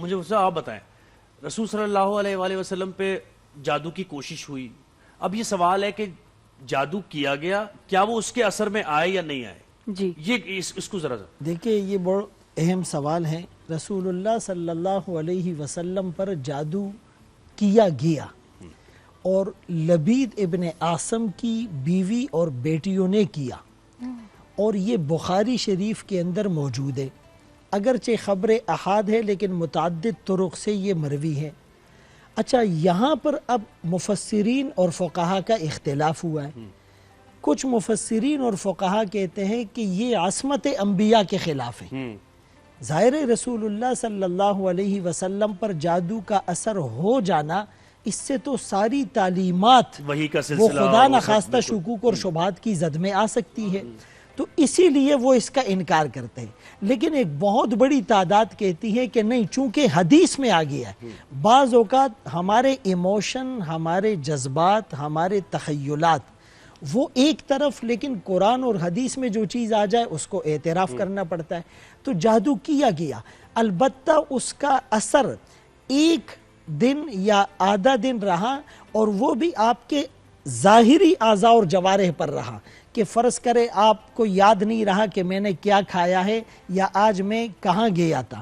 مجھے اس سے آپ بتائیں، رسول صلی اللہ علیہ وآلہ وسلم پہ جادو کی کوشش ہوئی، اب یہ سوال ہے کہ جادو کیا گیا، کیا وہ اس کے اثر میں آئے یا نہیں آئے؟ جی یہ اس کو ذرا دیکھیں یہ بڑا اہم سوال ہے. رسول اللہ صلی اللہ علیہ وسلم پر جادو کیا گیا اور لبید ابن عاصم کی بیوی اور بیٹیوں نے کیا، اور یہ بخاری شریف کے اندر موجود ہے. اگرچہ خبر احاد ہے لیکن متعدد طرق سے یہ مروی ہے. اچھا، یہاں پر اب مفسرین اور فقہا کا اختلاف ہوا ہے. کچھ مفسرین اور فقہا کہتے ہیں کہ یہ عصمت انبیاء کے خلاف ہے. ظاہر رسول اللہ صلی اللہ علیہ وسلم پر جادو کا اثر ہو جانا، اس سے تو ساری تعلیمات وحی کا وہ سلسلہ خدا نخواستہ شکوک اور شبہات کی زد میں آ سکتی ہے، تو اسی لیے وہ اس کا انکار کرتے ہیں. لیکن ایک بہت بڑی تعداد کہتی ہے کہ نہیں، چونکہ حدیث میں آ گیا ہے. بعض اوقات ہمارے ایموشن، ہمارے جذبات، ہمارے تخیلات وہ ایک طرف، لیکن قرآن اور حدیث میں جو چیز آ جائے اس کو اعتراف کرنا پڑتا ہے. تو جادو کیا گیا، البتہ اس کا اثر ایک دن یا آدھا دن رہا، اور وہ بھی آپ کے ظاہری اعضاء اور جوارح پر رہا. کہ فرض کرے آپ کو یاد نہیں رہا کہ میں نے کیا کھایا ہے یا آج میں کہاں گیا تھا.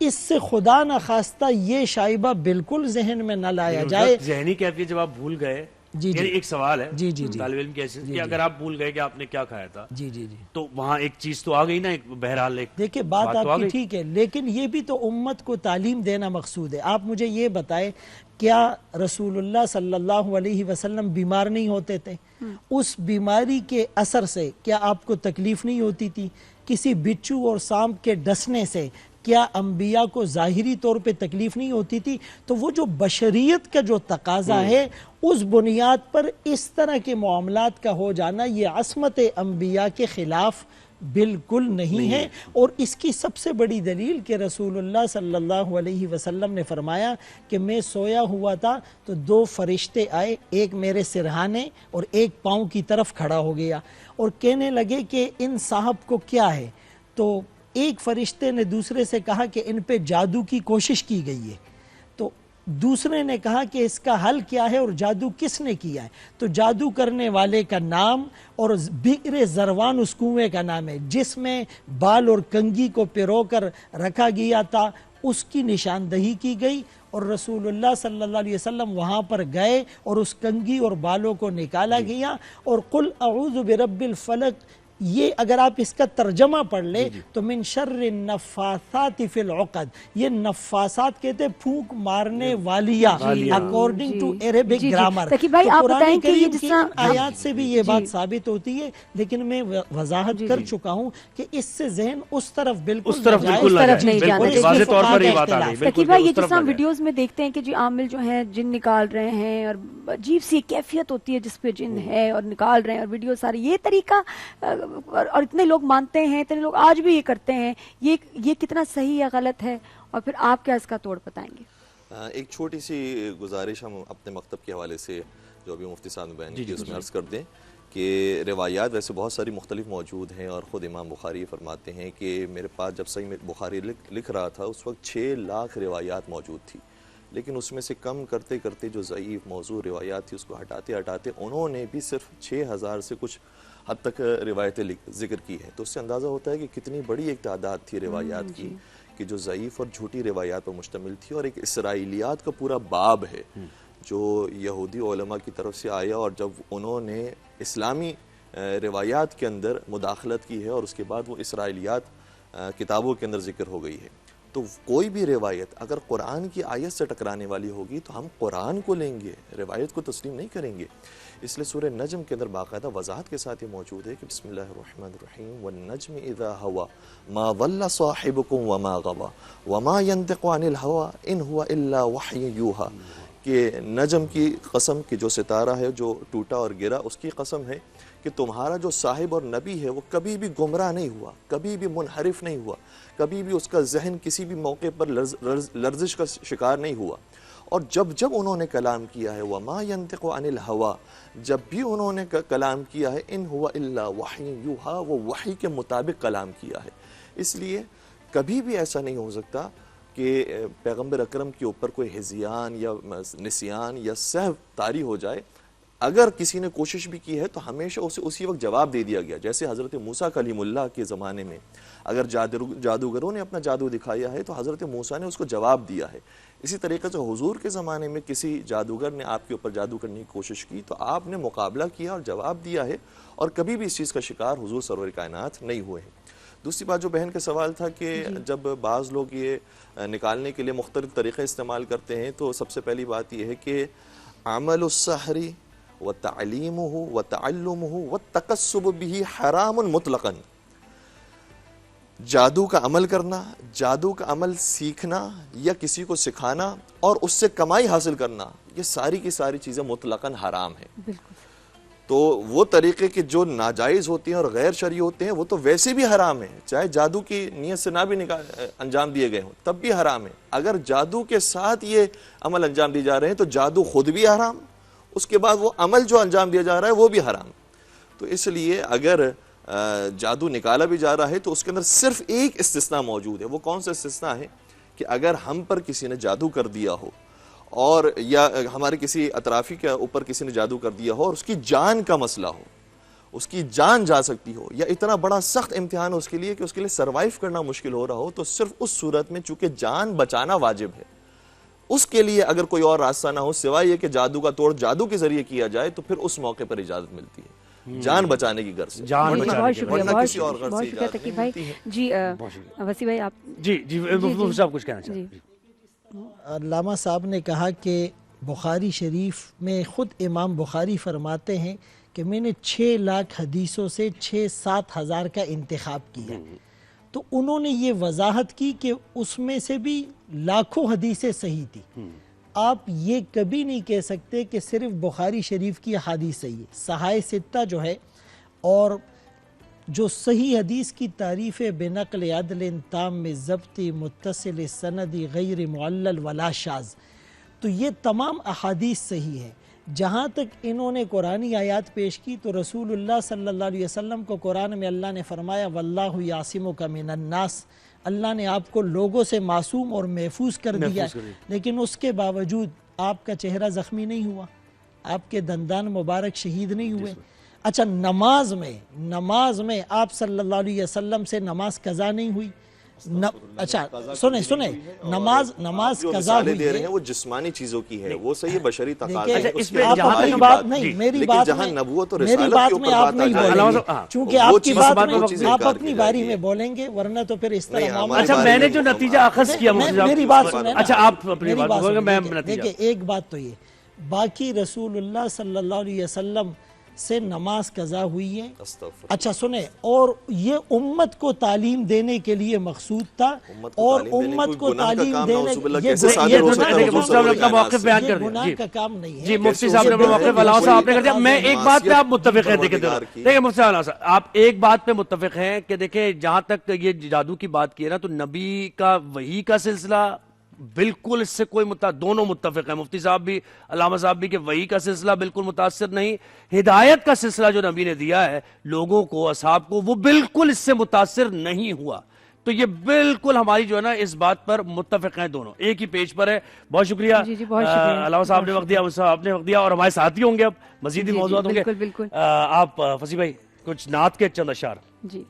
اس سے خدا نخواستہ یہ شائبہ بالکل ذہن میں نہ لایا جائے. ذہنی کیفیت جب آپ بھول گئے، یعنی ایک سوال ہے طالب علم کی حیثیت کہ اگر آپ بھول گئے کہ آپ نے کیا کھایا تھا، تو وہاں ایک چیز تو آ گئی نا، بہرحال ایک دیکھیں بات آپ کی ٹھیک ہے، لیکن یہ بھی تو امت کو تعلیم دینا مقصود ہے. آپ مجھے یہ بتائیں، کیا رسول اللہ صلی اللہ علیہ وسلم بیمار نہیں ہوتے تھے؟ اس بیماری کے اثر سے کیا آپ کو تکلیف نہیں ہوتی تھی؟ کسی بچھو اور سانپ کے ڈسنے سے کیا انبیاء کو ظاہری طور پہ تکلیف نہیں ہوتی تھی؟ تو وہ جو بشریت کا جو تقاضا ہے، اس بنیاد پر اس طرح کے معاملات کا ہو جانا یہ عصمت انبیاء کے خلاف بالکل نہیں ہے. اور اس کی سب سے بڑی دلیل کہ رسول اللہ صلی اللہ علیہ وسلم نے فرمایا کہ میں سویا ہوا تھا تو دو فرشتے آئے، ایک میرے سرہانے اور ایک پاؤں کی طرف کھڑا ہو گیا، اور کہنے لگے کہ ان صاحب کو کیا ہے؟ تو ایک فرشتے نے دوسرے سے کہا کہ ان پہ جادو کی کوشش کی گئی ہے. تو دوسرے نے کہا کہ اس کا حل کیا ہے اور جادو کس نے کیا ہے؟ تو جادو کرنے والے کا نام اور بئر زروان اس کنویں کا نام ہے جس میں بال اور کنگھی کو پرو کر رکھا گیا تھا، اس کی نشاندہی کی گئی، اور رسول اللہ صلی اللہ علیہ وسلم وہاں پر گئے اور اس کنگھی اور بالوں کو نکالا گیا. اور قل اعوذ برب الفلق، یہ اگر آپ اس کا ترجمہ پڑھ لیں تو من شر النفاثات فی العقد، یہ نفاسات کہتے ہیں پھونک مارنے والیاں، اکارڈنگ ٹو عربک گرامر. تاکہ بھائی آپ بتائیں کہ یہ جس طرح آیات سے بھی یہ بات ثابت ہوتی ہے، لیکن میں وضاحت کر چکا ہوں کہ اس سے ذہن اس طرف بالکل نہیں جاتا. واضح طور پر یہ بات آ گئی. تاکہ بھائی یہ جس طرح ویڈیوز میں دیکھتے ہیں کہ جی عامل جو ہیں جن نکال رہے ہیں، اور عجیب سی کیفیت ہوتی ہے جس پہ جن ہے اور نکال رہے ہیں، اور ویڈیو ساری یہ طریقہ، اور اتنے لوگ مانتے ہیں، اتنے لوگ آج بھی یہ کرتے ہیں، یہ کتنا صحیح یا غلط ہے، اور پھر آپ کیا اس کا توڑ بتائیں گے؟ ایک چھوٹی سی گزارش ہم اپنے مکتب کے حوالے سے جو ابھی مفتی صاحب نے بیان کی اس میں عرض کر دیں کہ روایات ویسے بہت ساری مختلف موجود ہیں، اور خود امام بخاری فرماتے ہیں کہ میرے پاس جب صحیح بخاری لکھ رہا تھا اس وقت 6 لاکھ روایات موجود تھی، لیکن اس میں سے کم کرتے کرتے جو ضعیف موضوع روایات تھی اس کو ہٹاتے ہٹاتے انہوں نے بھی صرف 6000 سے کچھ حد تک روایتیں ذکر کی ہیں. تو اس سے اندازہ ہوتا ہے کہ کتنی بڑی ایک تعداد تھی روایات کی کہ جو ضعیف اور جھوٹی روایات پر مشتمل تھی. اور ایک اسرائیلیات کا پورا باب ہے جو یہودی علماء کی طرف سے آیا، اور جب انہوں نے اسلامی روایات کے اندر مداخلت کی ہے اور اس کے بعد وہ اسرائیلیات کتابوں کے اندر ذکر ہو گئی ہے. تو کوئی بھی روایت اگر قرآن کی آیت سے ٹکرانے والی ہوگی تو ہم قرآن کو لیں گے، روایت کو تسلیم نہیں کریں گے. اس لیے سورہ نجم کے اندر باقاعدہ وضاحت کے ساتھ یہ موجود ہے کہ بسم اللہ الرحمن الرحیم والنجم اذا ہوا ما ضل صاحبکم وما غوا وما ينطق عن الهوى ان هو الا وحی یوحی، کہ نجم کی قسم کہ جو ستارہ ہے جو ٹوٹا اور گرا، اس کی قسم ہے کہ تمہارا جو صاحب اور نبی ہے وہ کبھی بھی گمراہ نہیں ہوا، کبھی بھی منحرف نہیں ہوا، کبھی بھی اس کا ذہن کسی بھی موقع پر لرزش کا شکار نہیں ہوا. اور جب انہوں نے کلام کیا ہے وما ينطق عن الهوى، جب بھی انہوں نے کلام کیا ہے ان هو الا وحی یوحی، وہ وحی کے مطابق کلام کیا ہے. اس لیے کبھی بھی ایسا نہیں ہو سکتا کہ پیغمبر اکرم کے اوپر کوئی ہذیان یا نسیان یا سہو طاری ہو جائے، اگر کسی نے کوشش بھی کی ہے تو ہمیشہ اسے اسی وقت جواب دے دیا گیا. جیسے حضرت موسیٰ کلیم اللہ کے زمانے میں اگر جادوگروں نے اپنا جادو دکھایا ہے تو حضرت موسیٰ نے اس کو جواب دیا ہے. اسی طریقے سے حضور کے زمانے میں کسی جادوگر نے آپ کے اوپر جادو کرنے کی کوشش کی تو آپ نے مقابلہ کیا اور جواب دیا ہے، اور کبھی بھی اس چیز کا شکار حضور سرور کائنات نہیں ہوئے ہیں. دوسری بات جو بہن کا سوال تھا کہ جب بعض لوگ یہ نکالنے کے لیے مختلف طریقے استعمال کرتے ہیں، تو سب سے پہلی بات یہ ہے کہ عمل السحر وتعلیمہ وتعلمہ والتکسب بہ حرام مطلقاً. جادو کا عمل کرنا، جادو کا عمل سیکھنا یا کسی کو سکھانا اور اس سے کمائی حاصل کرنا، یہ ساری کی ساری چیزیں مطلقاً حرام ہیں. بالکل. تو وہ طریقے کے جو ناجائز ہوتے ہیں اور غیر شرعی ہوتے ہیں وہ تو ویسے بھی حرام ہیں، چاہے جادو کی نیت سے نہ بھی انجام دیے گئے ہوں تب بھی حرام ہے. اگر جادو کے ساتھ یہ عمل انجام دیے جا رہے ہیں تو جادو خود بھی حرام، اس کے بعد وہ عمل جو انجام دیا جا رہا ہے وہ بھی حرام. تو اس لیے اگر جادو نکالا بھی جا رہا ہے تو اس کے اندر صرف ایک استثناء موجود ہے. وہ کون سا استثناء ہے؟ کہ اگر ہم پر کسی نے جادو کر دیا ہو اور یا ہمارے کسی اطرافی کے اوپر کسی نے جادو کر دیا ہو اور اس کی جان کا مسئلہ ہو، اس کی جان جا سکتی ہو، یا اتنا بڑا سخت امتحان ہو اس کے لیے کہ اس کے لیے سروائیو کرنا مشکل ہو رہا ہو، تو صرف اس صورت میں چونکہ جان بچانا واجب ہے، اس کے لیے اگر کوئی اور راستہ نہ ہو سوائے یہ کہ جادو کا توڑ جادو کے ذریعے کیا جائے تو پھر اس موقع پر اجازت ملتی ہے جان بچانے کی غرض سے. بہت شکریہ، ورنہ کسی اور غرض بہت سے شکریہ اجازت تقی نہیں بھائی. ملتی ہے. جی وسیع بھائی آپ. جی مفتی صاحب کچھ کہنا چاہتے ہیں. علامہ صاحب نے کہا کہ بخاری شریف میں خود امام بخاری فرماتے ہیں کہ میں نے 6 لاکھ حدیثوں سے 6-7 ہزار کا انتخاب کیا. تو انہوں نے یہ وضاحت کی کہ اس میں سے بھی لاکھوں حدیثیں صحیح تھی. آپ یہ کبھی نہیں کہہ سکتے کہ صرف بخاری شریف کی حدیث صحیح ہے. صحائح ستہ جو ہے اور جو صحیح حدیث کی تعریف بنقل عدل تام ضبط متصل سند غیر معلل ولا شاذ، تو یہ تمام احادیث صحیح ہے. جہاں تک انہوں نے قرآنی آیات پیش کی تو رسول اللہ صلی اللہ علیہ وسلم کو قرآن میں اللہ نے فرمایا واللہ یعصمک من الناس، اللہ نے آپ کو لوگوں سے معصوم اور محفوظ کر دیا ہے. لیکن اس کے باوجود آپ کا چہرہ زخمی نہیں ہوا، آپ کے دندان مبارک شہید نہیں ہوئے. اچھا نماز میں آپ صلی اللہ علیہ وسلم سے نماز قضا نہیں ہوئی. اچھا سنیں نماز قضا ہوئی دے رہے ہیں وہ جسمانی چیزوں کی ہے، وہ صحیح بشری تقاضے ہیں. اس پہ آپ بات نہیں، میری بات میں آپ نہیں بولیں گے چونکہ آپ کی بات میں آپ اپنی باری میں بولیں گے، ورنہ تو پھر اس طرح اچھا میں نے جو نتیجہ اخذ کیا میری بات سنیں. اچھا آپ اپنی بات بولیں گے، میں نتیجہ. دیکھیں ایک بات تو یہ باقی رسول اللہ صلی اللہ علیہ وسلم سے نماز قضا ہوئی ہے. اچھا سنیں، اور یہ امت کو تعلیم دینے کے لیے مقصود تھا، اور امت کو تعلیم دینے گناہ کا کام نہیں ہے. جی مفتی صاحب نے اپنا موقف علامہ صاحب آپ نے کر دیا. میں ایک بات پہ آپ متفق ہیں. دیکھیں مفتی صاحب آپ ایک بات پہ متفق ہیں کہ دیکھیں جہاں تک یہ جادو کی بات کی ہے نا تو نبی کا وحی کا سلسلہ بالکل اس سے کوئی دونوں متفق ہیں، مفتی صاحب بھی علامہ صاحب بھی، کہ وحی کا سلسلہ بالکل متاثر نہیں. ہدایت کا سلسلہ جو نبی نے دیا ہے لوگوں کو، اصحاب کو، وہ بالکل اس سے متاثر نہیں ہوا. تو یہ بالکل ہماری جو ہے نا اس بات پر متفق ہیں، دونوں ایک ہی پیج پر ہے. بہت شکریہ علامہ صاحب نے وقت دیا، آپ نے وقت دیا، اور ہمارے ساتھی ہوں گے اب مزید موضوعات ہوں گے. آپ فصیح بھائی کچھ نعت کے چند اشعار. جی